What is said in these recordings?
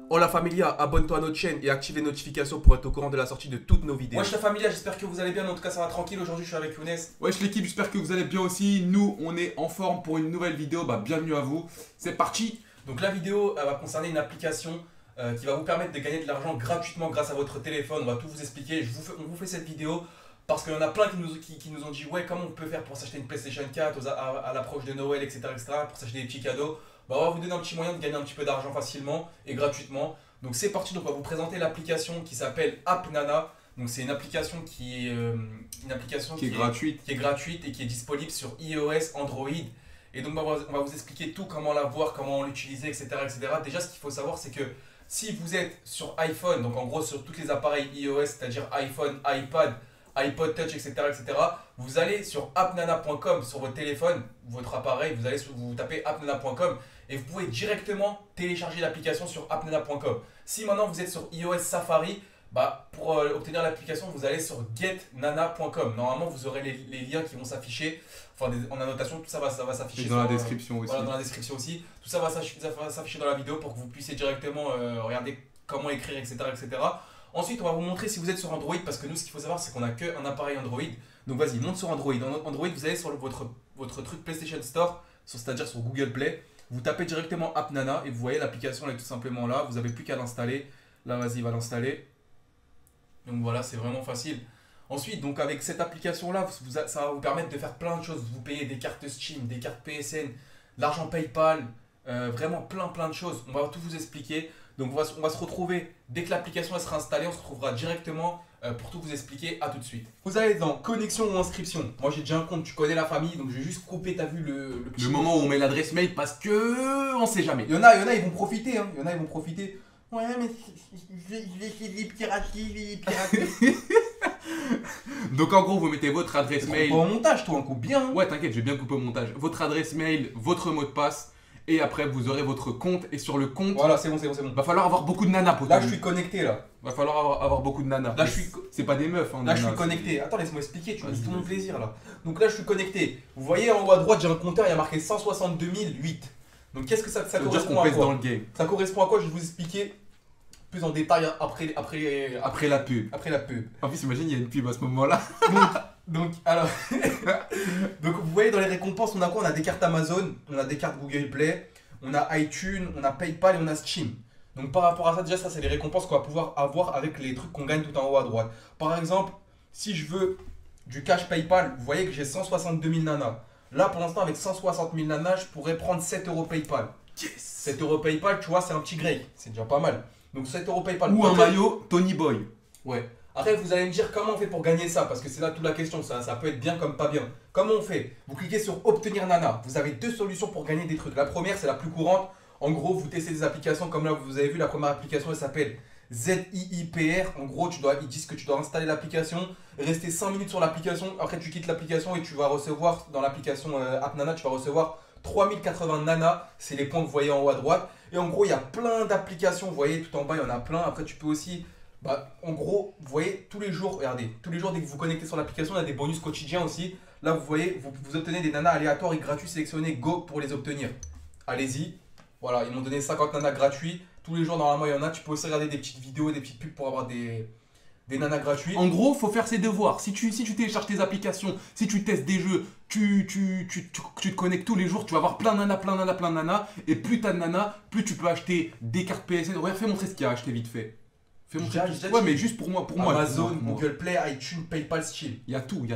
Oh la familia, abonne-toi à notre chaîne et active les notifications pour être au courant de la sortie de toutes nos vidéos. Wesh la familia, j'espère que vous allez bien, en tout cas ça va tranquille, aujourd'hui je suis avec Younes. Wesh l'équipe, j'espère que vous allez bien aussi. Nous, on est en forme pour une nouvelle vidéo. Bienvenue à vous. C'est parti. Donc la vidéo elle va concerner une application qui va vous permettre de gagner de l'argent gratuitement grâce à votre téléphone. On va tout vous expliquer, on vous fait cette vidéo parce qu'il y en a plein qui nous ont dit ouais, comment on peut faire pour s'acheter une PlayStation 4 à l'approche de Noël, etc., pour s'acheter des petits cadeaux. On va vous donner un petit moyen de gagner un petit peu d'argent facilement et gratuitement. Donc c'est parti, donc on va vous présenter l'application qui s'appelle AppNana. Donc c'est une application qui est gratuite et qui est disponible sur iOS, Android. Et donc on va vous expliquer tout, comment la voir, comment l'utiliser, etc., etc. Déjà ce qu'il faut savoir c'est que si vous êtes sur iPhone, donc en gros sur tous les appareils iOS, c'est-à-dire iPhone, iPad, iPod Touch, etc., vous allez sur appnana.com sur votre téléphone, votre appareil, vous tapez appnana.com et vous pouvez directement télécharger l'application sur appnana.com. Si maintenant vous êtes sur iOS Safari, pour obtenir l'application, vous allez sur getnana.com. Normalement, vous aurez les liens qui vont s'afficher, en annotation, tout ça va s'afficher. Et dans la description aussi. Voilà, dans la description aussi. Tout ça va s'afficher dans la vidéo pour que vous puissiez directement regarder comment écrire, etc. Ensuite, on va vous montrer si vous êtes sur Android, parce que nous, ce qu'il faut savoir, c'est qu'on n'a qu'un appareil Android. Donc vas-y, monte sur Android. Android, vous allez sur votre truc PlayStation Store, c'est-à-dire sur Google Play. Vous tapez directement AppNana et vous voyez l'application, elle est tout simplement là. Vous n'avez plus qu'à l'installer. Là, vas-y, va l'installer. Donc voilà, c'est vraiment facile. Ensuite, donc avec cette application-là, ça va vous permettre de faire plein de choses. Vous payez des cartes Steam, des cartes PSN, l'argent PayPal, vraiment plein de choses. On va tout vous expliquer. Donc on va se retrouver, dès que l'application sera installée, on se retrouvera directement pour tout vous expliquer. À tout de suite. Vous allez dans connexion ou inscription. Moi j'ai déjà un compte, tu connais la famille, donc je vais juste couper, t'as vu le petit... Le moment où on met l'adresse mail parce que on sait jamais. Il y en a, ils vont profiter, hein. Il y en a, ils vont profiter. Ouais, mais je vais essayer de les pirater, Donc en gros, vous mettez votre adresse mail. Pas au montage, toi, on coupe bien. Hein. Ouais, t'inquiète, j'ai bien coupé au montage. Votre adresse mail, votre mot de passe. Et après, vous aurez votre compte. Et sur le compte, voilà, c'est bon. Va falloir avoir beaucoup de nanas pour là, je suis connecté, là. Va falloir avoir beaucoup de nanas. Là, c'est pas des meufs, hein, là, nanas, je suis connecté. Attends, laisse-moi expliquer, tu me dis tout mon vas-y. plaisir, là. Donc là, je suis connecté. Vous voyez, en haut à droite, j'ai un compteur, il y a marqué 162 008. Donc qu'est-ce que ça Ça veut dire correspond qu'on à pèse quoi? dans le game. Ça correspond à quoi? Je vais vous expliquer plus en détail après Après la pub. la pub. En plus, imagine, il y a une pub à ce moment-là. Alors, donc vous voyez dans les récompenses, on a quoi? On a des cartes Amazon, on a des cartes Google Play, on a iTunes, on a PayPal et on a Steam. Donc par rapport à ça, déjà ça c'est les récompenses qu'on va pouvoir avoir avec les trucs qu'on gagne tout en haut à droite. Par exemple, si je veux du cash PayPal, vous voyez que j'ai 162 000 nanas. Là pour l'instant avec 160 000 nanas, je pourrais prendre 7 euros PayPal. Yes. 7 euros PayPal, tu vois, c'est un petit grey, c'est déjà pas mal. Donc 7 euros PayPal. Ou un maillot Tony Boy. Ouais. Après, vous allez me dire comment on fait pour gagner ça, parce que c'est là toute la question, ça peut être bien comme pas bien. Comment on fait? Vous cliquez sur Obtenir Nana. Vous avez deux solutions pour gagner des trucs. La première, c'est la plus courante. En gros, vous testez des applications, comme là, vous avez vu, la première application, elle s'appelle ZIIPR. En gros, ils disent que tu dois installer l'application, rester 5 minutes sur l'application. Après, tu quittes l'application et tu vas recevoir, dans l'application AppNana, tu vas recevoir 3080 nanas. C'est les points que vous voyez en haut à droite. Et en gros, il y a plein d'applications. Vous voyez, tout en bas, il y en a plein. Après, tu peux aussi... en gros, vous voyez, tous les jours, regardez, tous les jours dès que vous vous connectez sur l'application, il y a des bonus quotidiens aussi. Là, vous voyez, vous obtenez des nanas aléatoires et gratuits sélectionnés. Go pour les obtenir. Allez-y. Voilà, ils m'ont donné 50 nanas gratuits. Tous les jours, normalement, il y en a. Tu peux aussi regarder des petites vidéos, des petites pubs pour avoir des nanas gratuits. En gros, faut faire ses devoirs. Si tu télécharges tes applications, si tu testes des jeux, tu te connectes tous les jours, tu vas avoir plein de nanas. Et plus t'as de nanas, plus tu peux acheter des cartes PSN. Regarde, fais montrer ce qu'il y a acheté vite fait. Fais montrer. Ouais, mais juste pour moi. Amazon, pour moi. Google Play, iTunes, PayPal, Steam. Il y a tout,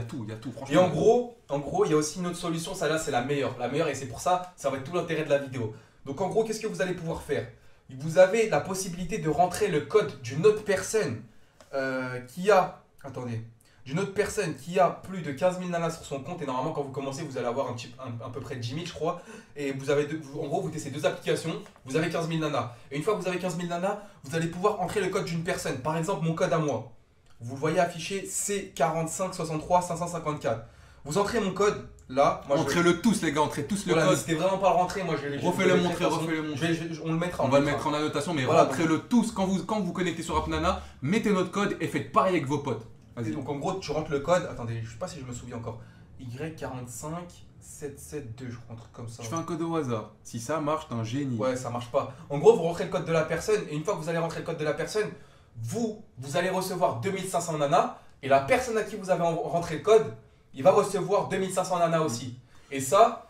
franchement. Et en gros, il y a aussi une autre solution, celle-là c'est la meilleure. La meilleure, et c'est pour ça, ça va être tout l'intérêt de la vidéo. Donc en gros, qu'est-ce que vous allez pouvoir faire? Vous avez la possibilité de rentrer le code d'une autre personne qui a... Attendez. D'une autre personne qui a plus de 15 000 nanas sur son compte. Et normalement, quand vous commencez, vous allez avoir à peu près 10 000, je crois. Et en gros, vous testez deux applications, vous avez 15 000 nanas. Et une fois que vous avez 15 000 nanas, vous allez pouvoir entrer le code d'une personne. Par exemple, mon code à moi. Vous le voyez affiché C4563 554. Vous entrez mon code, là. Entrez-le tous, les gars, entrez tous le code. N'hésitez vraiment pas à le rentrer. Moi, refais-le montrer. On le mettra. On va le mettre en annotation, mais voilà, rentrez-le tous. Quand vous connectez sur AppNana, mettez notre code et faites pareil avec vos potes. Donc en gros, tu rentres le code. Attendez, je sais pas si je me souviens encore. Y45. 772, je crois, un truc comme ça. Je fais un code au hasard. Si ça marche, t'es un génie. Ouais, ça marche pas. En gros, vous rentrez le code de la personne et une fois que vous allez rentrer le code de la personne, vous allez recevoir 2500 nanas et la personne à qui vous avez rentré le code, il va recevoir 2500 nanas aussi. Et ça,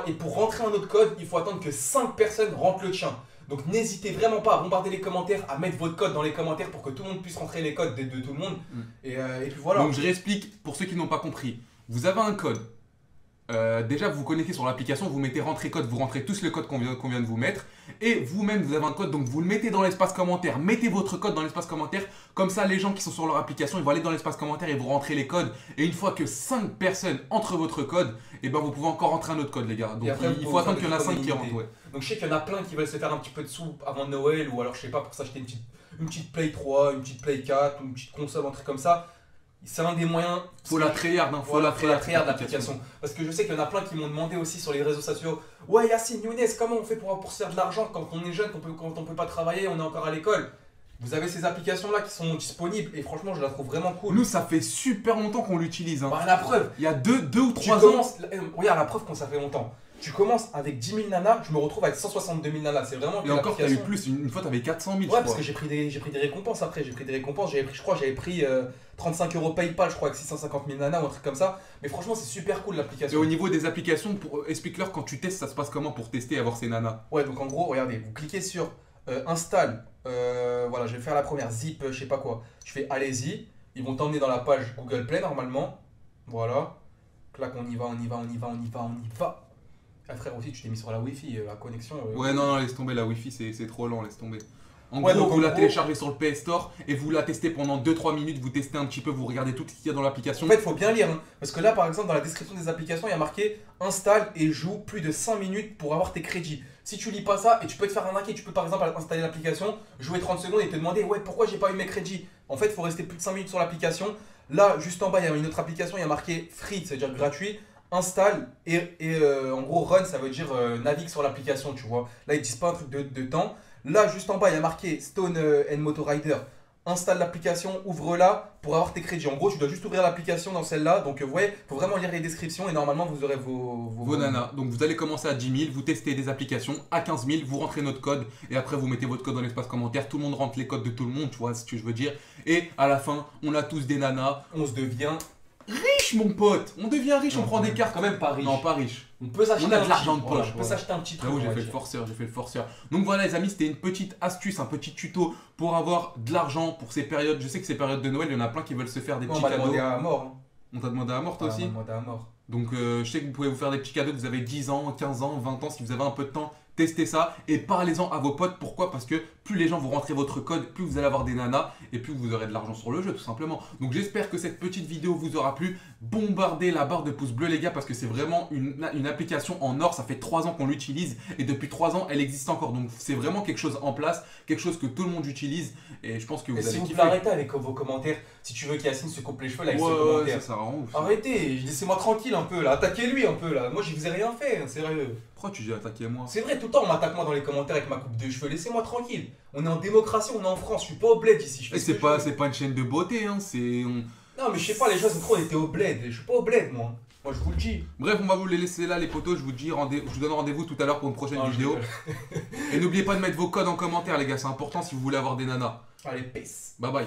et pour rentrer un autre code, il faut attendre que 5 personnes rentrent le tien. Donc n'hésitez vraiment pas à bombarder les commentaires, à mettre votre code dans les commentaires pour que tout le monde puisse rentrer les codes de tout le monde. Et puis voilà. Donc je réexplique pour ceux qui n'ont pas compris. Vous avez un code. Déjà, vous vous connectez sur l'application, vous mettez rentrer code, vous rentrez tous le code qu'on vient de vous mettre. Et vous-même, vous avez un code, donc vous le mettez dans l'espace commentaire. Mettez votre code dans l'espace commentaire. Comme ça, les gens qui sont sur leur application, ils vont aller dans l'espace commentaire et vous rentrez les codes. Et une fois que 5 personnes entrent votre code, et ben vous pouvez encore rentrer un autre code, les gars. Donc après, il faut attendre qu'il y en a 5 qui rentrent. Ouais. Donc je sais qu'il y en a plein qui veulent se faire un petit peu de sous avant Noël, ou alors je sais pas, pour s'acheter une petite Play 3, une petite Play 4, ou une petite console, un truc comme ça. C'est un des moyens. Faut la tryhard, hein, faut la tryhard l'application. Parce que je sais qu'il y en a plein qui m'ont demandé aussi sur les réseaux sociaux. Ouais, Yacine, Younes, comment on fait pour se faire de l'argent quand on est jeune, quand on peut pas travailler, on est encore à l'école? Vous avez ces applications-là qui sont disponibles et franchement, je la trouve vraiment cool. Nous, ça fait super longtemps qu'on l'utilise. Hein. Bah, la preuve. Il y a 2 ou 3 ans. Regarde la preuve quand ça fait longtemps. Tu commences avec 10 000 nanas, je me retrouve avec 162 000 nanas. C'est vraiment. Et encore, t'as eu plus. Une fois, t'avais 400 000. Ouais, parce que j'ai pris des récompenses après. J'ai pris des récompenses. Je crois que j'avais pris 35 € PayPal, je crois, avec 650 000 nanas ou un truc comme ça. Mais franchement, c'est super cool l'application. Et au niveau des applications, explique-leur quand tu testes, ça se passe comment pour tester et avoir ces nanas? Ouais, donc en gros, regardez, vous cliquez sur install. Voilà, je vais faire la première zip, je sais pas quoi. Je fais allez-y. Ils vont t'emmener dans la page Google Play normalement. Voilà. Clac, on y va. Ah, frère, aussi, tu t'es mis sur la Wi-Fi, la connexion. Ouais, non, laisse tomber, la Wi-Fi, c'est trop lent, laisse tomber. En Ouais, gros, donc, vous la téléchargez sur le PS Store et vous la testez pendant 2-3 minutes, vous testez un petit peu, vous regardez tout ce qu'il y a dans l'application. En fait, il faut bien lire. Hein, parce que là, par exemple, dans la description des applications, il y a marqué installe et joue plus de 5 minutes pour avoir tes crédits. Si tu lis pas ça, et tu peux te faire arnaquer, tu peux par exemple installer l'application, jouer 30 secondes et te demander ouais, pourquoi j'ai pas eu mes crédits. En fait, il faut rester plus de 5 minutes sur l'application. Là, juste en bas, il y a une autre application, il y a marqué free, c'est-à-dire gratuit. Installe et en gros run, ça veut dire navigue sur l'application, tu vois. Là, ils disent pas un truc de temps. Là, juste en bas, il y a marqué Stone and Motor Rider. Installe l'application, ouvre-la pour avoir tes crédits. En gros, tu dois juste ouvrir l'application dans celle-là. Donc, ouais, faut vraiment lire les descriptions et normalement, vous aurez vos nanas. Donc, vous allez commencer à 10 000, vous testez des applications. À 15 000, vous rentrez notre code et après, vous mettez votre code dans l'espace commentaire. Tout le monde rentre les codes de tout le monde, tu vois ce que je veux dire. Et à la fin, on a tous des nanas. On se devient riche, mon pote. On devient riche, on prend des cartes. Quand même pas riche. Non, pas riche. On peut s'acheter on a de l'argent de poche. On peut s'acheter un petit truc. Là où j'ai fait le forceur, Donc voilà les amis, c'était une petite astuce, un petit tuto pour avoir de l'argent pour ces périodes. Je sais que ces périodes de Noël, il y en a plein qui veulent se faire des petits cadeaux. On m'a demandé à mort. Hein. On t'a demandé à mort toi aussi? On m'a demandé à mort. Donc je sais que vous pouvez vous faire des petits cadeaux, que vous avez 10 ans, 15 ans, 20 ans, si vous avez un peu de temps. Testez ça et parlez-en à vos potes. Pourquoi? Parce que plus les gens vous rentrez votre code, plus vous allez avoir des nanas et plus vous aurez de l'argent sur le jeu tout simplement. Donc j'espère que cette petite vidéo vous aura plu. Bombardez la barre de pouce bleu les gars parce que c'est vraiment une application en or. Ça fait 3 ans qu'on l'utilise et depuis 3 ans elle existe encore. Donc c'est vraiment quelque chose en place, quelque chose que tout le monde utilise et je pense que vous allez kiffer. Arrêtez avec vos commentaires. Si tu veux qu'Yacine se coupe les cheveux là avec ses commentaires. Ça rend ouf. Arrêtez, laissez-moi tranquille un peu là. Attaquez-lui un peu là. Moi je vous ai rien fait, hein, sérieux. Pourquoi tu dis attaquer moi? C'est vrai, tout le temps on m'attaque moi dans les commentaires avec ma coupe de cheveux. Laissez-moi tranquille. On est en démocratie, on est en France. Je suis pas au bled ici. Et c'est pas une chaîne de beauté, hein. Non mais je sais pas, les gens sont trop, on était au bled. Je suis pas au bled moi. Moi je vous le dis. Bref, on va vous les laisser là les potos. Je vous donne rendez-vous tout à l'heure pour une prochaine vidéo. Et n'oubliez pas de mettre vos codes en commentaire les gars, c'est important si vous voulez avoir des nanas. Allez, peace. Bye bye.